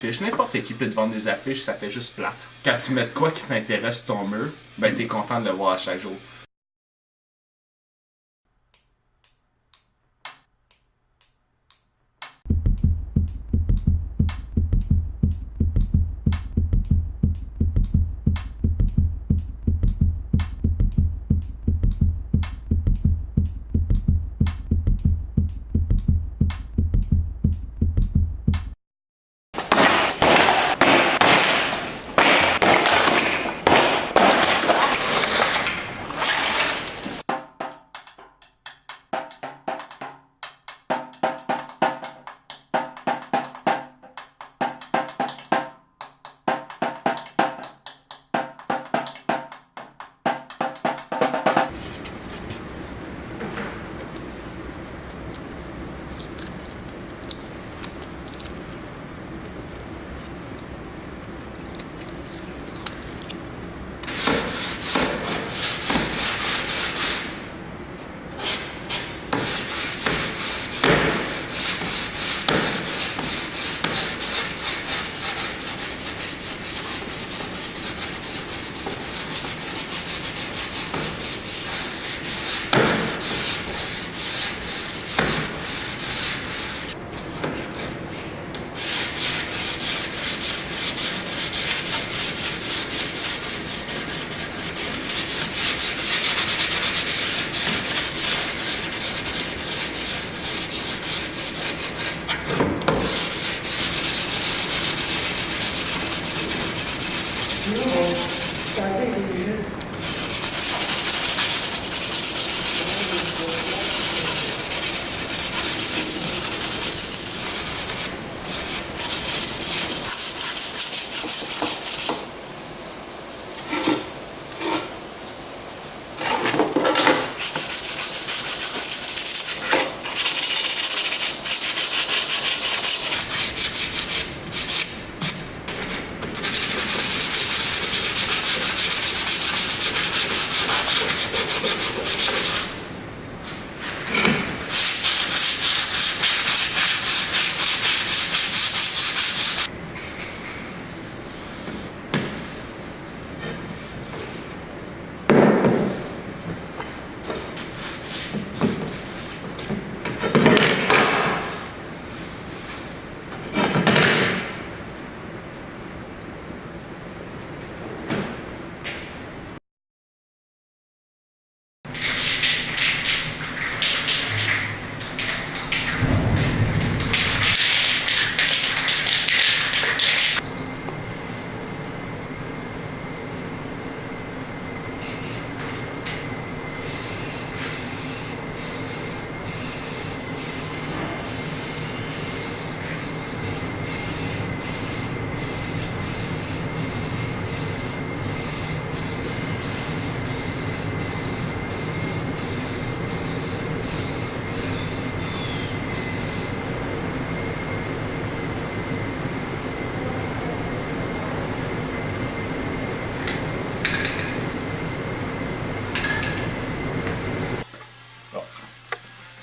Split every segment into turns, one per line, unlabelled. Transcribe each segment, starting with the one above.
N'importe qui peut te vendre des affiches, ça fait juste plate. Quand tu mets de quoi qui t'intéresse sur ton mur, ben t'es content de le voir à chaque jour.
C'est assez intelligent.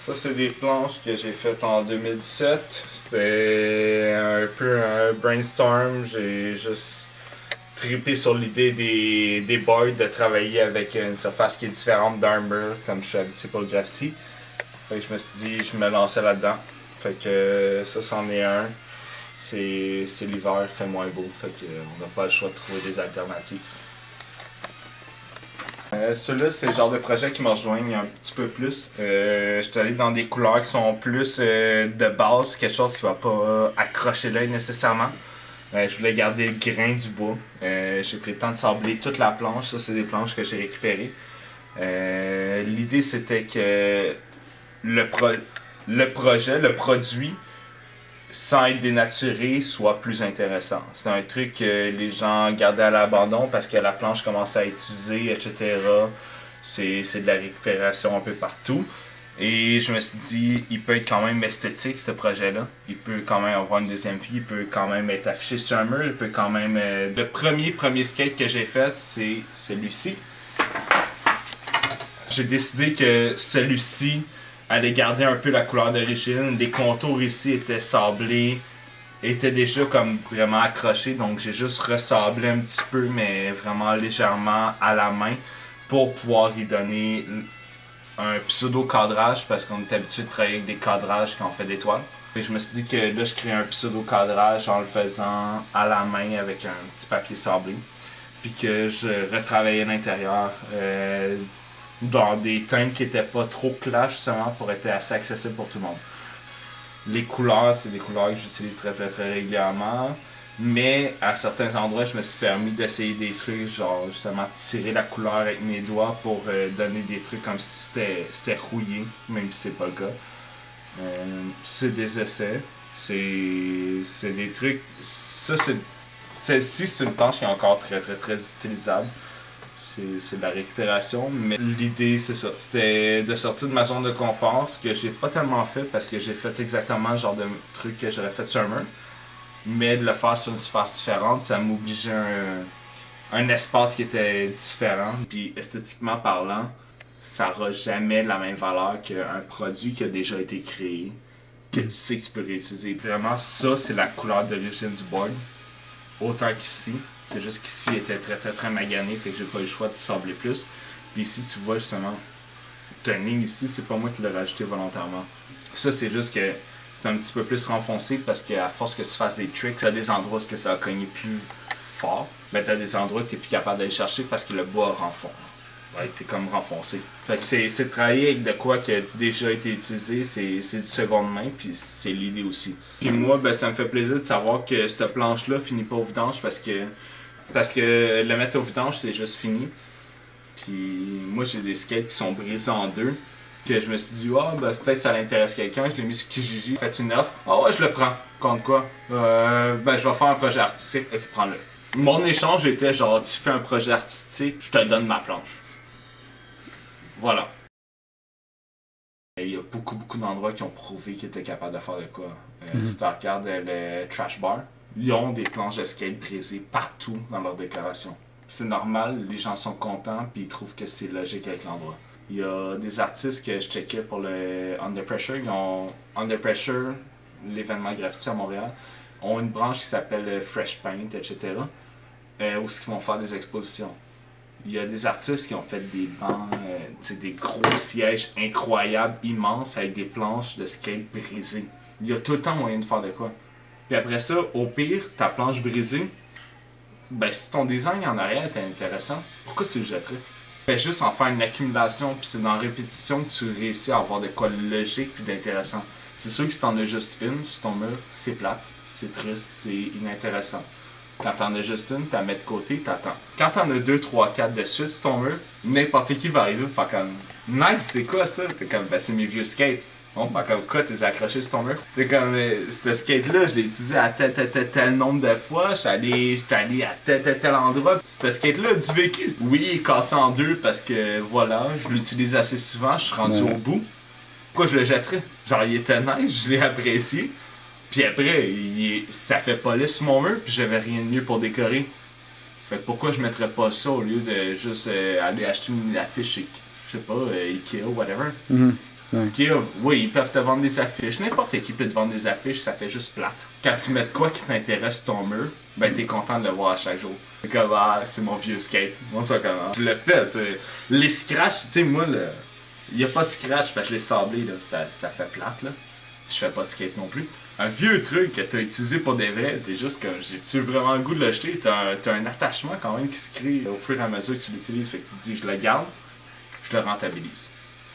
Ça, c'est des planches que j'ai faites en 2017. C'était un peu un brainstorm. J'ai juste trippé sur l'idée des boards, de travailler avec une surface qui est différente d'un mur, comme je suis habitué pour le graffiti. Fait que je me suis dit, je me lançais là-dedans. Fait que ça, c'en est un. C'est l'hiver, il fait moins beau. Fait que on n'a pas le choix de trouver des alternatives. Ceux-là, c'est le genre de projet qui me rejoignent un petit peu plus. Je suis allé dans des couleurs qui sont plus de base, quelque chose qui va pas accrocher l'œil nécessairement. Je voulais garder le grain du bois. J'ai pris le temps de sabler toute la planche. Ça, c'est des planches que j'ai récupérées. L'idée, c'était que le projet, le produit, sans être dénaturé, soit plus intéressant. C'est un truc que les gens gardaient à l'abandon parce que la planche commençait à être usée, etc. C'est de la récupération un peu partout. Et je me suis dit, il peut être quand même esthétique, ce projet-là. Il peut quand même avoir une deuxième vie, il peut quand même être affiché sur un mur, il peut quand même... Le premier skate que j'ai fait, c'est celui-ci. J'ai décidé que celui-ci allait garder un peu la couleur d'origine. Les contours ici étaient sablés était déjà comme vraiment accroché, donc j'ai juste ressablé un petit peu, mais vraiment légèrement à la main pour pouvoir y donner un pseudo-cadrage parce qu'on est habitué de travailler avec des cadrages quand on fait des toiles. Et je me suis dit que là, je crée un pseudo-cadrage en le faisant à la main avec un petit papier sablé. Puis que je retravaillais l'intérieur dans des teintes qui n'étaient pas trop clash justement pour être assez accessible pour tout le monde. Les couleurs, c'est des couleurs que j'utilise très régulièrement. Mais à certains endroits, je me suis permis d'essayer des trucs, genre justement tirer la couleur avec mes doigts pour donner des trucs comme si c'était rouillé, même si c'est pas le cas. C'est des essais, c'est des trucs. Ça, celle-ci, c'est une tâche qui est encore très utilisable. C'est de la récupération, mais l'idée, c'est ça. C'était de sortir de ma zone de confort, ce que j'ai pas tellement fait parce que j'ai fait exactement le genre de truc que j'aurais fait sur Summer. Mais de le faire sur une surface différente, ça m'obligeait un espace qui était différent. Puis esthétiquement parlant, ça n'aura jamais la même valeur qu'un produit qui a déjà été créé, que tu sais que tu peux réutiliser. Vraiment, ça, c'est la couleur d'origine du board. Autant qu'ici. C'est juste qu'ici, il était très magané, fait que j'ai pas eu le choix de sabler plus. Puis ici, tu vois justement, t'as une ligne ici, c'est pas moi qui l'ai rajouté volontairement. Ça, c'est juste que c'est un petit peu plus renfoncé parce qu'à force que tu fasses des tricks, t'as des endroits où ça va cogner plus fort. Ben, t'as des endroits que t'es plus capable d'aller chercher parce que le bois renfonce. Ouais, t'es comme renfoncé. Fait que c'est de travailler avec de quoi qui a déjà été utilisé, c'est du seconde main, puis c'est l'idée aussi. Puis moi, ben, ça me fait plaisir de savoir que cette planche-là finit pas au vidange parce que le mettre au vidange, c'est juste fini. Puis moi, j'ai des skates qui sont brisés en deux. Que je me suis dit, ben, peut-être ça l'intéresse quelqu'un. Je l'ai mis sur Kijiji, fait une offre. Ouais, je le prends. Contre quoi? Ben, je vais faire un projet artistique. Ok, prends-le. Mon échange était genre, tu fais un projet artistique, je te donne ma planche. Voilà. Il y a beaucoup d'endroits qui ont prouvé qu'ils étaient capables de faire de quoi. Si tu regardes le Trash Bar, ils ont des planches de skate brisées partout dans leur décoration. C'est normal, les gens sont contents puis ils trouvent que c'est logique avec l'endroit. Il y a des artistes que je checkais pour le Under Pressure. Ils ont Under Pressure, l'événement graffiti à Montréal, ont une branche qui s'appelle Fresh Paint, etc. Où ils vont faire des expositions. Il y a des artistes qui ont fait des bancs, des gros sièges incroyables, immenses, avec des planches de skate brisées. Il y a tout le temps moyen de faire de quoi. Puis après ça, au pire, ta planche brisée, ben si ton design en arrière était intéressant, pourquoi tu le jetterais? Fais juste en faire une accumulation, puis c'est dans la répétition que tu réussis à avoir de quoi logique puis d'intéressant. C'est sûr que si t'en as juste une sur ton mur, c'est plate, c'est triste, c'est inintéressant. Quand t'en as juste une, t'as mets de côté, t'attends. Quand t'en as 2, 3, 4 de suite sur ton mur, n'importe qui va arriver, faire comme nice, c'est quoi ça? T'es comme, ben c'est mes vieux skates. On fait comme quoi, t'es accroché sur ton mur? T'es comme, ce skate-là, je l'ai utilisé à tel nombre de fois, j'étais allé à tel endroit. Ce skate-là a du vécu. Oui, il est cassé en deux parce que voilà, je l'utilise assez souvent, je suis rendu au bout. Pourquoi je le jetterais? Genre, il était nice, je l'ai apprécié. Puis après, ça fait police sur mon mur, puis j'avais rien de mieux pour décorer. Fait que pourquoi je mettrais pas ça au lieu de juste aller acheter une affiche chez, je sais pas, Ikea ou whatever.
Ouais.
Ikea, oui, ils peuvent te vendre des affiches. N'importe qui peut te vendre des affiches, ça fait juste plate. Quand tu mets de quoi qui t'intéresse sur ton mur, ben t'es content de le voir à chaque jour. C'est comme, c'est mon vieux skate. Moi, ça comment. Je le fais, c'est. Les scratchs, tu sais, moi, il y a pas de scratch parce que je l'ai sablé, là. Ça fait plate, là. Je fais pas de skate non plus. Un vieux truc que t'as utilisé pour des vrais, t'es juste comme, j'ai-tu vraiment le goût de l'acheter? T'as un attachement quand même qui se crée au fur et à mesure que tu l'utilises. Fait que tu te dis, je le garde, je le rentabilise.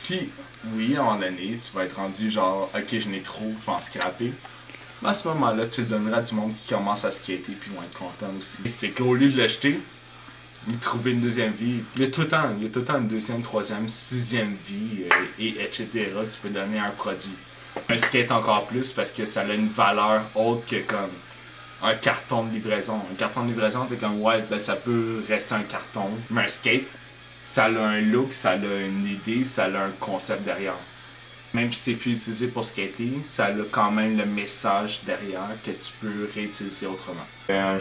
Puis, oui, à un moment donné, tu vas être rendu genre, ok, je n'ai trop, je vais en scraper. Mais à ce moment-là, tu le donneras à du monde qui commence à skater, puis ils vont être contents aussi. C'est qu'au lieu de l'acheter, il trouver une deuxième vie. Il y a tout le temps une deuxième, troisième, sixième vie, etc. que tu peux donner à un produit. Un skate encore plus parce que ça a une valeur autre que comme un carton de livraison. Un carton de livraison, t'es comme ouais, ben ça peut rester un carton. Mais un skate, ça a un look, ça a une idée, ça a un concept derrière. Même si c'est plus utilisé pour skater, ça a quand même le message derrière que tu peux réutiliser autrement. Je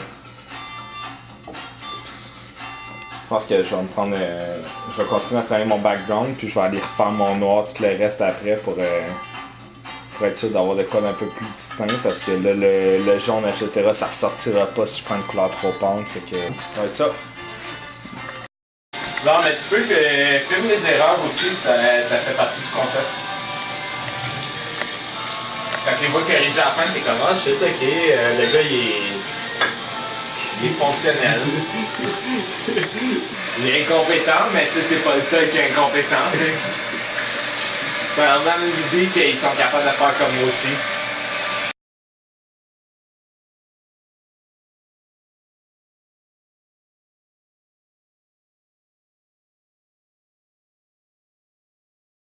pense que je vais me prendre. Je vais continuer à travailler mon background, puis je vais aller refaire mon noir tout le reste après pour pour être sûr d'avoir de quoi d'un peu plus distinct parce que là, le jaune, etc., ça ressortira pas si je prends une couleur trop pâle. Fait que ça va être ça. Non, mais tu peux filmer les erreurs aussi, ça fait partie du concept. Quand les voix corrigées à la fin, c'est comme ah shit, ok, le gars il est fonctionnel. Il est incompétent, mais c'est pas le seul qui est incompétent. Ben, on a l'idée qu'ils sont capables de faire comme moi aussi.